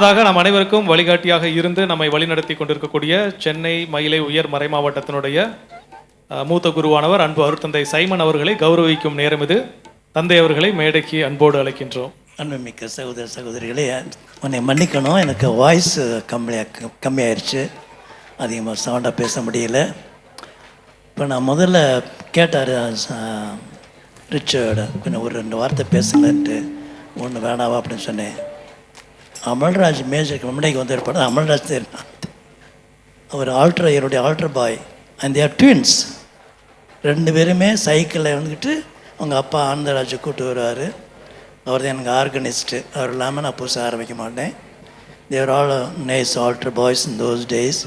அடுத்ததாக நம் அனைவருக்கும் வழிகாட்டியாக இருந்து நம்மை வழிநடத்தி கொண்டிருக்கக்கூடிய சென்னை மயிலை உயர் மறைமாவட்டத்தினுடைய மூத்த குருவானவர் அன்பு அருட்தந்தை சைமன் அவர்களை கௌரவிக்கும் நேரம் இது. தந்தை அவர்களை மேடைக்கு அன்போடு அழைக்கின்றோம். அன்புமிக்க சகோதர சகோதரிகளே, உன்னை மன்னிக்கணும், எனக்கு வாய்ஸ் கம்மியாயிருச்சு, அதிகமாக சவுண்டாக பேச முடியல. இப்போ நான் முதல்ல கேட்டார் ரிச்சர்டு, கொஞ்சம் ஒரு 2 வார்த்தை பேசுங்கன்ட்டு. ஒன்று வேணாவா அப்படின்னு சொன்னேன். அமல்ராஜ் மேஜருக்கு முன்னாடிக்கு வந்து இருப்பார். அமல்ராஜ் அவர் என்னுடைய altar boy, and their twins. 2 பேருமே சைக்கிளில் வந்துக்கிட்டு அவங்க அப்பா ஆனந்தராஜை கூப்பிட்டு வருவார். அவர் தான் எனக்கு ஆர்கனிஸ்ட்டு. அவர் இல்லாமல் நான் புதுசாக ஆரம்பிக்க மாட்டேன். They were all nice altar boys in those days.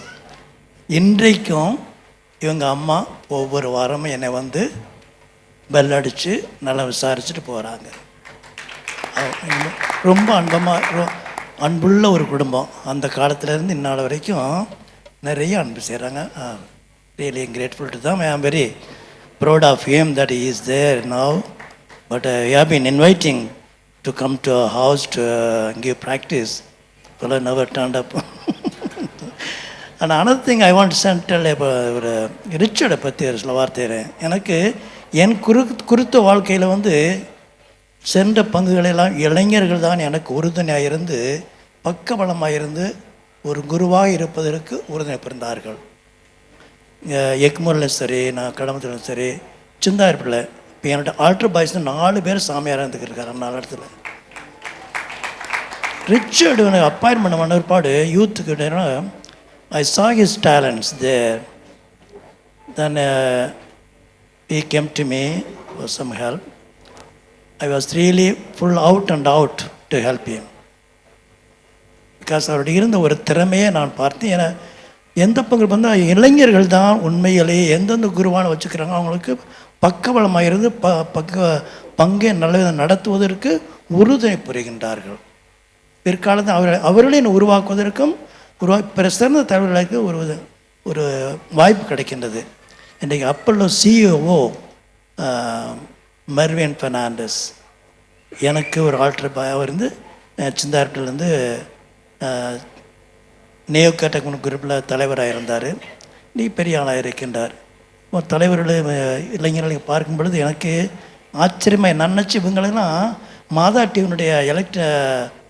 இன்றைக்கும் இவங்க அம்மா ஒவ்வொரு வாரமும் என்னை வந்து பெல் அடித்து நல்லா விசாரிச்சுட்டு போகிறாங்க. ரொம்ப அன்புள்ள ஒரு குடும்பம். அந்த காலத்துலேருந்து இந்நாள் வரைக்கும் நிறைய அன்பு செய்கிறாங்க. Really grateful to them. I am very proud of him that he is there now. But I have been inviting to come to our house to give practice. Fellow never turned up. And another thing I want to tell இப்போ ஒரு ரிச்சர்டை பற்றி ஒரு சில வார்த்தை. எனக்கு என் குறித்த வாழ்க்கையில் வந்து சென்ற பங்குகளெல்லாம் இளைஞர்கள் தான் எனக்கு உறுதுணையாக இருந்து பக்கபலமாக இருந்து ஒரு குருவாக இருப்பதற்கு உறுதுணை பிறந்தார்கள். எக்மூரில் சரி, நான் கடம்பத்திலும் சரி, சிந்தாயிருப்பில். இப்போ என்னோட ஆல்ட்ரு பாய்ஸ் 4 பேர் சாமியாராக இருந்துக்கிருக்காரு 4 இடத்துல. ரிச்சர்டு அப்பாயின்மெண்ட் பண்ண ஒருபாடு யூத்துக்கு I saw his talents there. Then he came to me for some help. I was really full out to help him. Because அவருடைய இருந்த ஒரு திறமையை நான் பார்த்தேன். ஏன்னா எந்த பங்கு வந்து இளைஞர்கள் தான் உண்மையிலேயே எந்தெந்த குருவான வச்சுக்கிறாங்க அவங்களுக்கு பக்கபலமாக இருந்து பங்கை நல்ல விதம் நடத்துவதற்கு உறுதுணை புரிகின்றார்கள். பிற்காலத்தில் அவர்களே உருவாக்குவதற்கும் சிறந்த தலைவர்களுக்கு ஒரு வாய்ப்பு கிடைக்கின்றது. இன்றைக்கு அப்பல்லோ சிஇஓ மெர்வின் பெர்னாண்டஸ் எனக்கு ஒரு ஆல்ட்ரு பாயாக இருந்து சிந்தார்ட்டிலேருந்து நேயோ கேட்டகன் குரூப்பில் தலைவராக இருந்தார். நீ பெரிய ஆளாக இருக்கின்றார். தலைவர்கள் இளைஞர்களை பார்க்கும் பொழுது எனக்கு ஆச்சரியமாக நினச்சி இவங்களெல்லாம் மாதா டிவினுடைய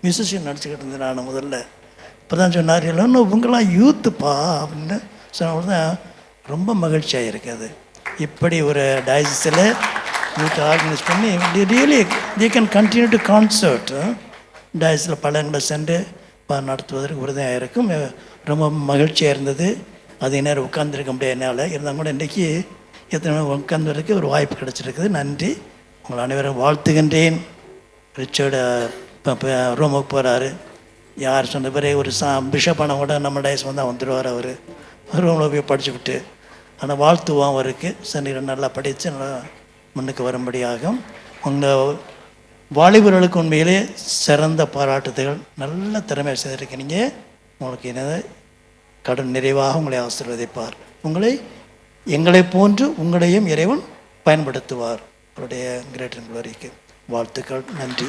மியூசிஷியன் நடிச்சுக்கிட்டு இருந்தேன் நான் முதல்ல. இப்போ தான் சொன்னார், இல்லைன்னு இவங்களாம் யூத்துப்பா அப்படின்னு சொன்ன தான் ரொம்ப மகிழ்ச்சியாக இருக்குது. இப்படி ஒரு டயசிஸில் யூத் ஆர்கனைஸ் பண்ணி really they can continue to concert. டயஸில் பல இடங்களை சென்று நடத்துவதற்கு உறுதியாக இருக்கும். ரொம்ப மகிழ்ச்சியாக இருந்தது. அதே நேரம் உட்காந்துருக்க முடியாது என்னால். இருந்தால் கூட இன்றைக்கி எத்தனை உட்காந்துருக்கு ஒரு வாய்ப்பு கிடச்சிருக்குது. நன்றி. உங்களை அனைவரும் வாழ்த்துகின்றேன். ரிச்சர்டு இப்போ ரூமுக்கு போகிறாரு. யார் சொன்ன பிறகு ஒரு பிஷப் ஆனால் கூட நம்ம டயஸ் வந்தால் வந்துடுவார். அவர் ரூமில் போய் படிச்சுவிட்டு ஆனால் வாழ்த்துவோம் அவருக்கு. சரி, நல்லா படித்து நல்லா முன்னுக்கு வரும்படியாகும். உங்கள் வாலிபர்களுக்கு உண்மையிலே சிறந்த பாராட்டுதல்கள். நல்ல திறமையை செய்திருக்கீங்க. உங்களுக்கு என்னது கடன் நிறைவாக உங்களை ஆசீர்வதிப்பார். எங்களை போன்று உங்களையும் இறைவன் பயன்படுத்துவார். அவருடைய கிரேட் குளோரிக்கு வாழ்த்துக்கள். நன்றி.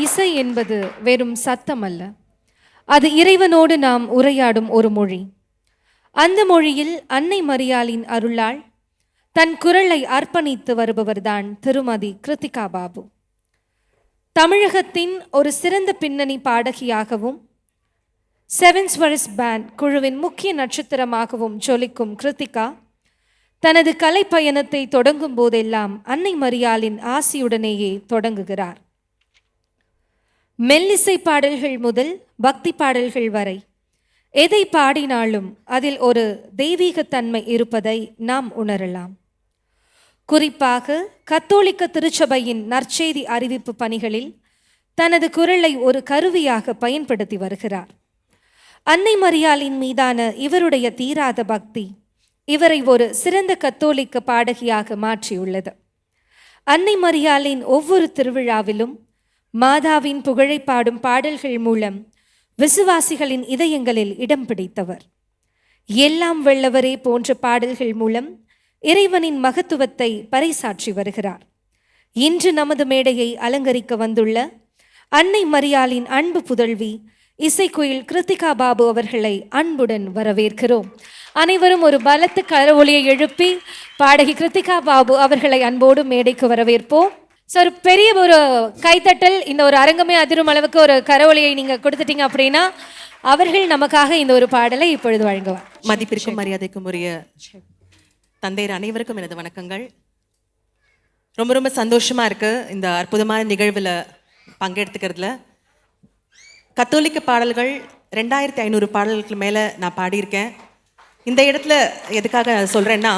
இசை என்பது வெறும் சத்தம் அல்ல, அது இறைவனோடு நாம் உரையாடும் ஒரு மொழி. அந்த மொழியில் அன்னை மரியாளின் அருளால் தன் குரலை அர்ப்பணித்து வருபவர்தான் திருமதி கிருத்திகா பாபு. தமிழகத்தின் ஒரு சிறந்த பின்னணி பாடகியாகவும் செவன் ஸ்வரிஸ் பேண்ட் குழுவின் முக்கிய நட்சத்திரமாகவும் ஜொலிக்கும் கிருத்திகா தனது கலைப்பயணத்தை தொடங்கும் போதெல்லாம் அன்னை மரியாளின் ஆசியுடனேயே தொடங்குகிறார். மெல்லிசை பாடல்கள் முதல் பக்தி பாடல்கள் வரை எதை பாடினாலும் அதில் ஒரு தெய்வீகத்தன்மை இருப்பதை நாம் உணரலாம். குறிப்பாக கத்தோலிக்க திருச்சபையின் நற்செய்தி அறிவிப்பு பணிகளில் தனது குரலை ஒரு கருவியாக பயன்படுத்தி வருகிறார். அன்னை மரியாளின் மீதான இவருடைய தீராத பக்தி இவரை ஒரு சிறந்த கத்தோலிக்க பாடகியாக மாற்றியுள்ளது. அன்னை மரியாளின் ஒவ்வொரு திருவிழாவிலும் மாதாவின் புகழை பாடும் பாடல்கள் மூலம் விசுவாசிகளின் இதயங்களில் இடம் பிடித்தவர். எல்லாம் வெல்லவரே போன்ற பாடல்கள் மூலம் இறைவனின் மகத்துவத்தை பறைசாற்றி வருகிறார். இன்று நமது மேடையை அலங்கரிக்க வந்துள்ள அன்னை மரியாளின் அன்பு புதல்வி இசைக்குயில் கிருத்திகா பாபு அவர்களை அன்புடன் வரவேற்கிறோம். அனைவரும் ஒரு பலத்த கரவொலியை எழுப்பி பாடகி கிருத்திகா பாபு அவர்களை அன்போடு மேடைக்கு வரவேற்போம். ஸோ ஒரு பெரிய ஒரு கைத்தட்டல், இந்த ஒரு அரங்கமே அதிரும் அளவுக்கு ஒரு கரவொலியை நீங்கள் கொடுத்துட்டீங்க அப்படின்னா அவர்கள் நமக்காக இந்த ஒரு பாடலை இப்பொழுது வழங்குவார். மதிப்பிற்கும் மரியாதைக்கும் உரிய தந்தையர் அனைவருக்கும் எனது வணக்கங்கள். ரொம்ப ரொம்ப சந்தோஷமா இருக்கு இந்த அற்புதமான நிகழ்வில் பங்கெடுத்துக்கிறதுல. கத்தோலிக்க பாடல்கள் 2500 பாடல்களுக்கு மேலே நான் பாடியிருக்கேன். இந்த இடத்துல எதுக்காக சொல்கிறேன்னா,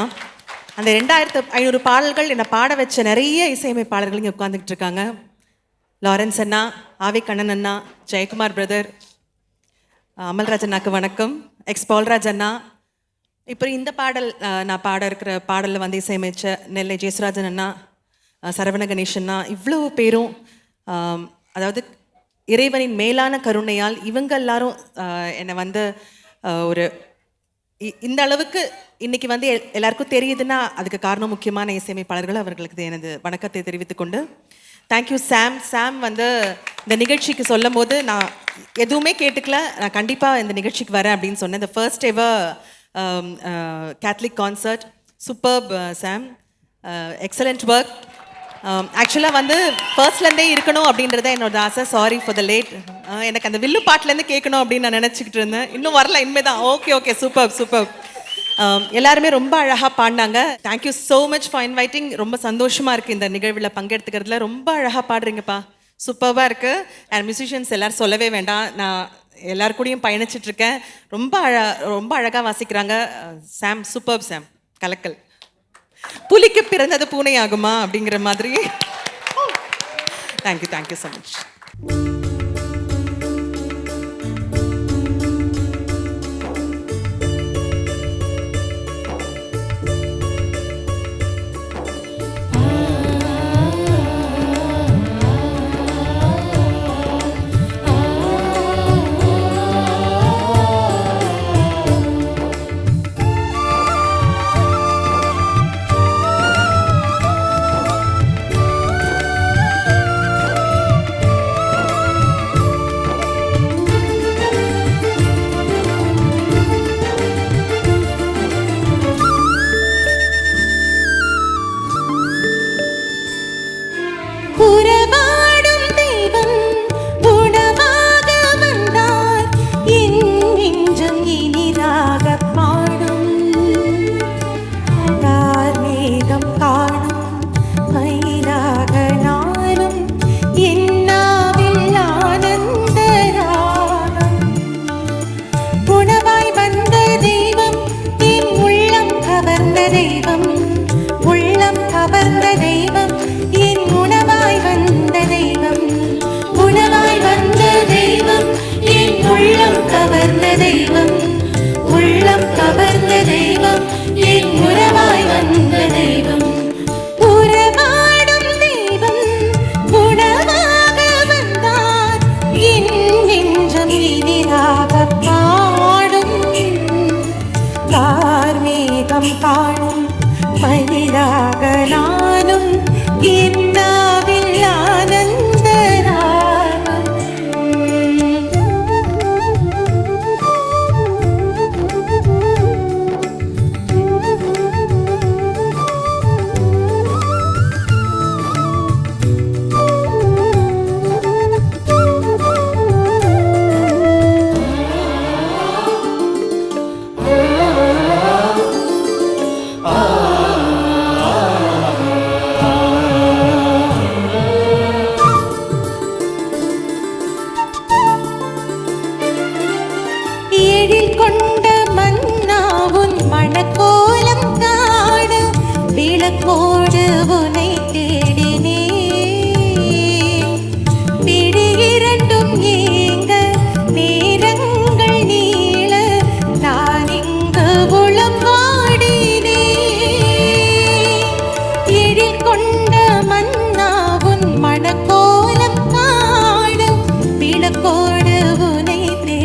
அந்த 2500 பாடல்கள் என்னை பாட வச்ச நிறைய இசையமைப்பாளர்கள் இங்கே உட்காந்துக்கிட்டு இருக்காங்க. லாரன்ஸ் அண்ணா, ஆவி கண்ணன் அண்ணா, ஜெயக்குமார் பிரதர், அமல்ராஜ் அண்ணாக்கு வணக்கம், பால்ராஜ் அண்ணா. இப்போ இந்த பாடல் நான் பாட இருக்கிற பாடலில் வந்து இசையமைச்ச நெல்லை ஜெயசுராஜன் அண்ணா, சரவண கணேசன்னா, இவ்வளோ பேரும், அதாவது இறைவனின் மேலான கருணையால் இவங்க எல்லாரும் என்னை வந்து ஒரு இந்த அளவுக்கு இன்னைக்கு வந்து எல்லாருக்கும் தெரியுதுன்னா அதுக்கு காரணம் முக்கியமான இசையமைப்பாளர்கள். அவர்களுக்கு எனது வணக்கத்தை தெரிவித்துக்கொண்டு, தேங்க்யூ சாம் வந்து இந்த நிகழ்ச்சிக்கு சொல்லும் போது நான் எதுவுமே கேட்டுக்கல, நான் கண்டிப்பாக இந்த நிகழ்ச்சிக்கு வரேன் அப்படின்னு சொன்னேன். இந்த first ever Catholic concert, superb Sam, excellent work. ஆக்சுவலாக வந்து ஃபர்ஸ்ட்லேருந்தே இருக்கணும் அப்படின்றத என்னோட ஆசை. Sorry for the late. எனக்கு அந்த வில்லு பாட்டிலேருந்து கேட்கணும் அப்படின்னு நான் நினச்சிக்கிட்டு இருந்தேன். இன்னும் வரல, இனிமே தான். Okay super. எல்லாருமே ரொம்ப அழகாக பாடினாங்க. Thank you so much for inviting. ரொம்ப சந்தோஷமாக இருக்குது இந்த நிகழ்வில் பங்கெடுத்துக்கிறதுல. ரொம்ப அழகாக பாடுறீங்கப்பா, சூப்பராக இருக்குது. அண்ட் மியூசிஷியன்ஸ் எல்லோரும் சொல்லவே வேண்டாம், நான் எல்லாரு கூடயும் பயணிச்சிட்ருக்கேன். ரொம்ப அழகாக வாசிக்கிறாங்க. சாம் சூப்பர் சாம், கலக்கல். புலிக்கு பிறந்தது பூனை ஆகுமா அப்படிங்கிற மாதிரி. Thank you so much. காணும் மனிதாக நானும் இன்னாவில் ஆனந்த ராகம். எழில் கொண்ட மன்னாவும் மணக்கோலம் காடு விளக்கோடு உனை தேடினே. பிடி இரண்டும் ஏங்க நேரங்கள் நீள நான் இங்கு உளம் வாடினே. எழில் கொண்ட மன்னாவும் மணக்கோலம் காடு விளக்கோடு உனை தேடினே.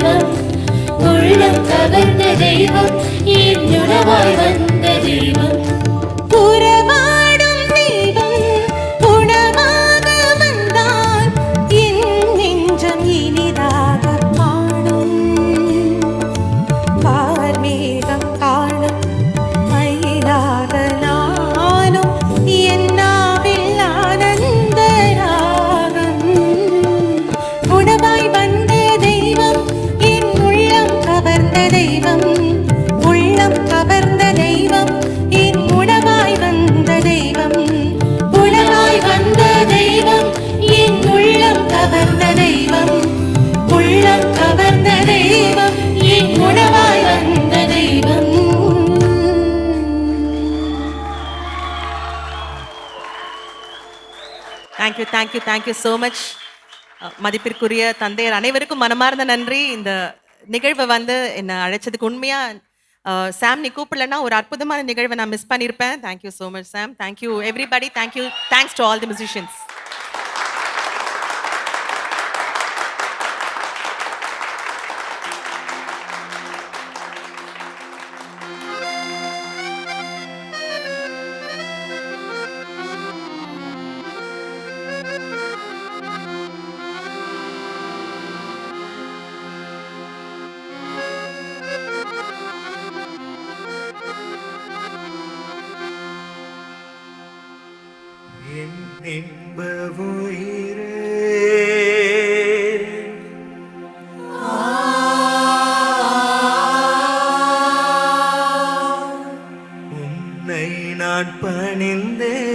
தெய்வம் உள்ளம் கவர்ந்த தெய்வம் என் உணவாய் வந்த தெய்வம் உறவாடும் தெய்வம் உணவாக வந்தால் என் நெஞ்சம் இனிதாக பாடும் பார்மேகம் காணும் மயிலாக நானும் என்னாவில் ஆனந்த ராகம் உணவாய் வந்த தெய்வம் என் உள்ளம் கவர்ந்த தெய்வம் உள்ளம் கவர்ந்த தெய்வம் என் உணவாய் வந்த தெய்வம் உணவாய் வந்த தெய்வம் என் உள்ளம் கவர்ந்த தெய்வம் உள்ளம் கவர்ந்த தெய்வம் என் உணவாய் வந்த தெய்வம். Thank you so much. மதிப்பிற்குரிய தந்தையர் அனைவருக்கும் மனமார்ந்த நன்றி. இந்த நிகழ்வை வந்து என்னை அழைச்சதுக்கு உண்மையா சாம் நீ கூப்பிடலன்னா ஒரு அற்புதமான நிகழ்வை நான் மிஸ் பண்ணியிருப்பேன். Thank you so much Sam. Thank you everybody. Thanks to all the musicians. இன்ப உயிரே உன்னை நான் பணிந்தேன்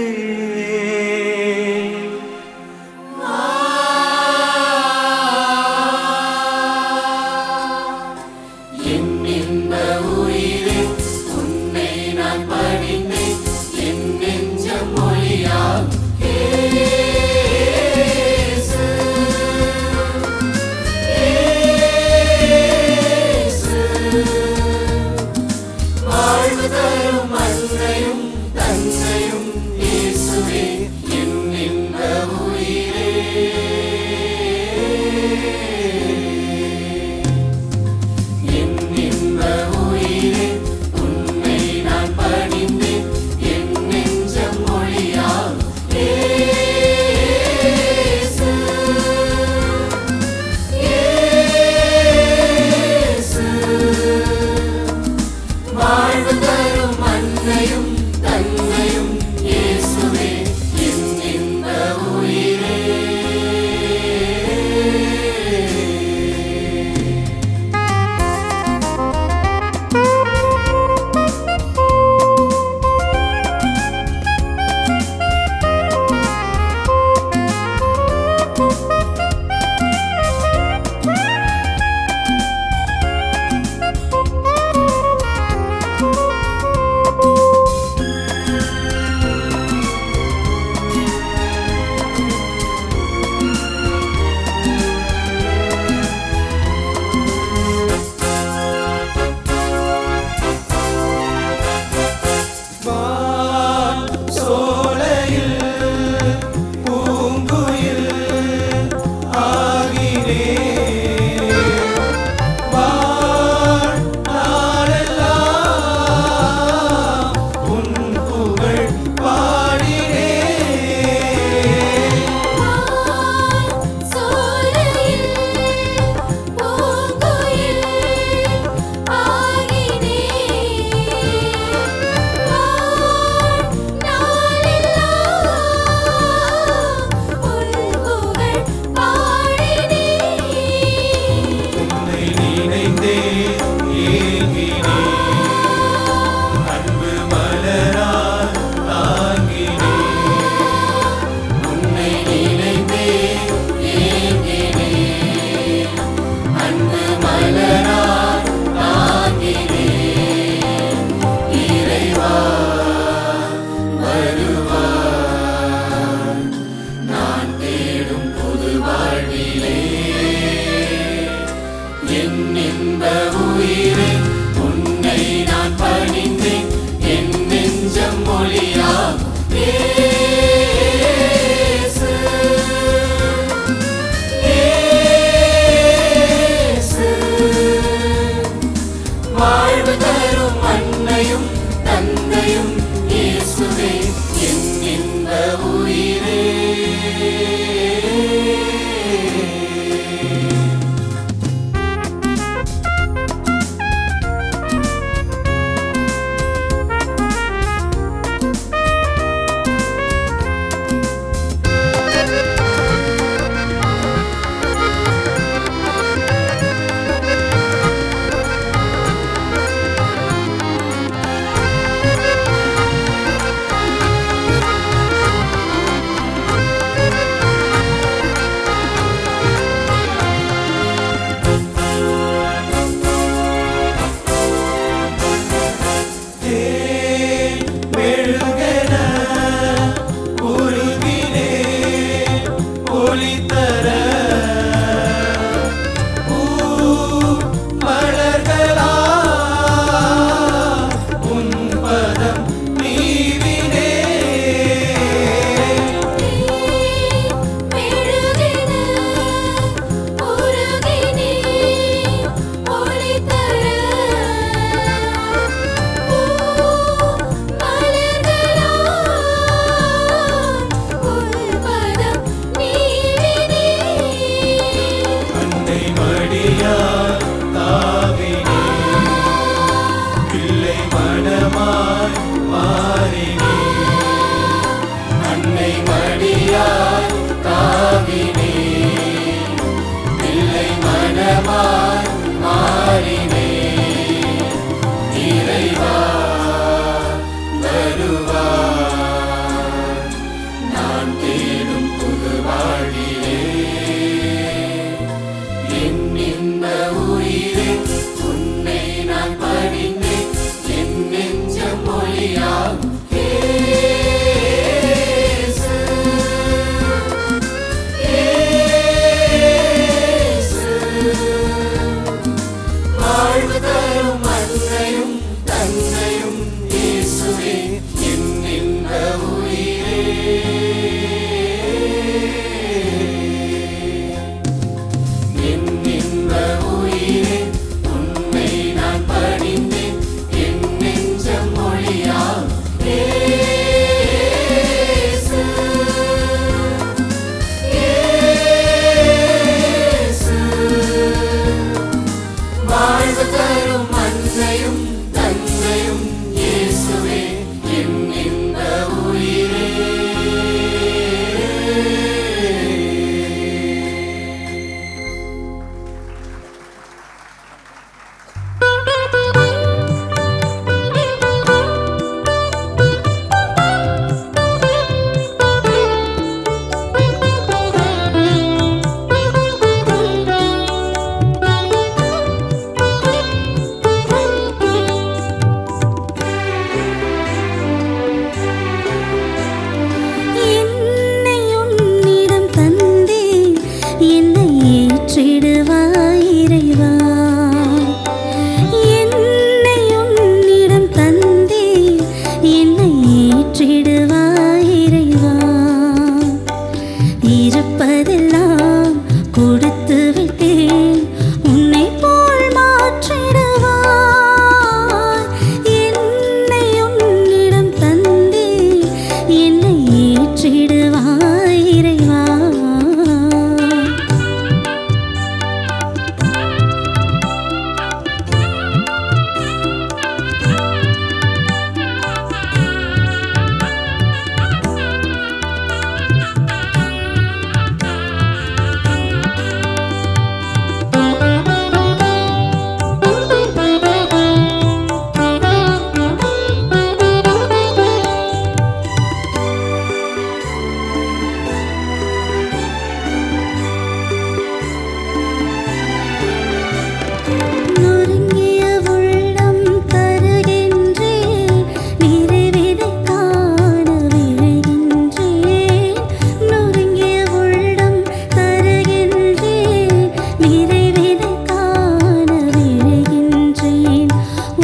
நிறைவினை காண விழைகின்றேன்.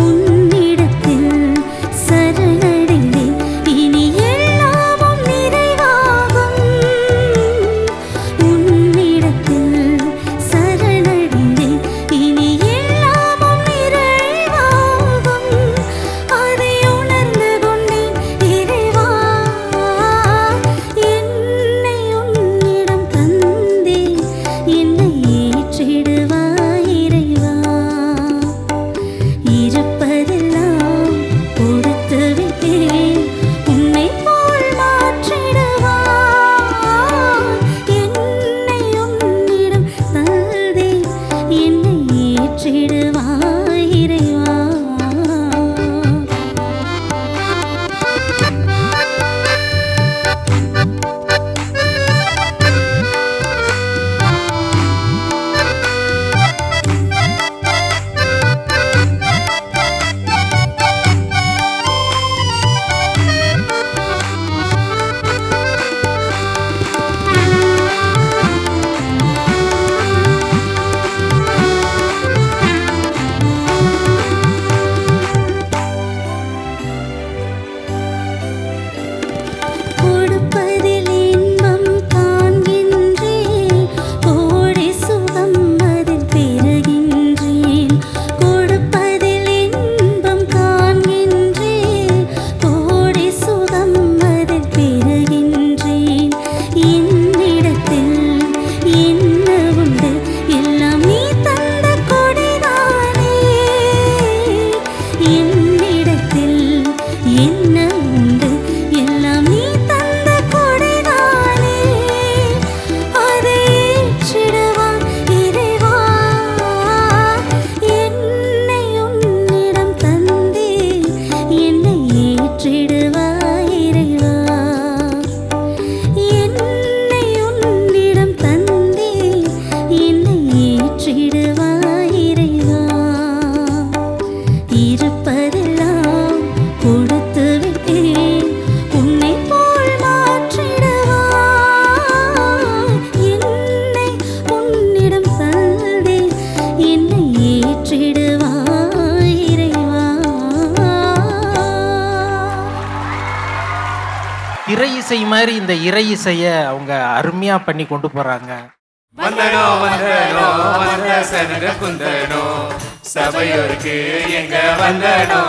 உன்னிடத்தில் சரணடைந்தேன். இனி எல்லாமும் நிறைவாகும். உன்னிடத்தில் சரணடைந்தேன். இனி எல்லாமும் நிறைவாகும். அதை உணர்ந்து கொண்டேன் இறைவா. என்னை உன்னிடம் தந்தேன். என்னை ஏற்றிடுவாய் இறைவா. இருப்பதெல்லாம் கொடுத்து விட்டேன். உன்னை போல் மாற்றிடுவாய். என்னை உன்னிடம் தந்தேன். என்னை ஏற்றிடுவாய் இறைவா. கொடுப்பதில் இன்பம் காண்கின்றேன். கோடி சுகம் அதில் பெறுகின்றேன். கொடுப்பதில் இன்பம் காண்கின்றேன். கோடி சுகம் அதில் பெறுகின்றேன். என்னிடத்தில் என்ன உண்டு? எல்லாம் நீ தந்த கொடைதானே. என்னிடத்தில் என்ன உண்டு? எல்லாம் நீ தந்த கொடைதானே. அதை ஏற்றிடுவாய் இறைவா. என்னை உன்னிடம் தந்தேன். என்னை ஏற்றிடுவாய் இறைவா. என்னை உன்னிடம் தந்தேன். என்னை ஏற்றிடுவாய் இறைவா. இருப்பதெல்லாம் கொடுத்து விட்டேன். உன்னை போல் மாற்றிடுவாய். என்னை உன்னிடம் தந்தேன். என்னை ஏற்றிடுவாய் இறைவா. இறை இசை மாதிரி இந்த இறை இசையை அவங்க அருமையா பண்ணி கொண்டு போறாங்க. வந்தனோ வந்தனோ வந்த சனக குந்தனோ சபையோருக்கு எங்க வந்தனோ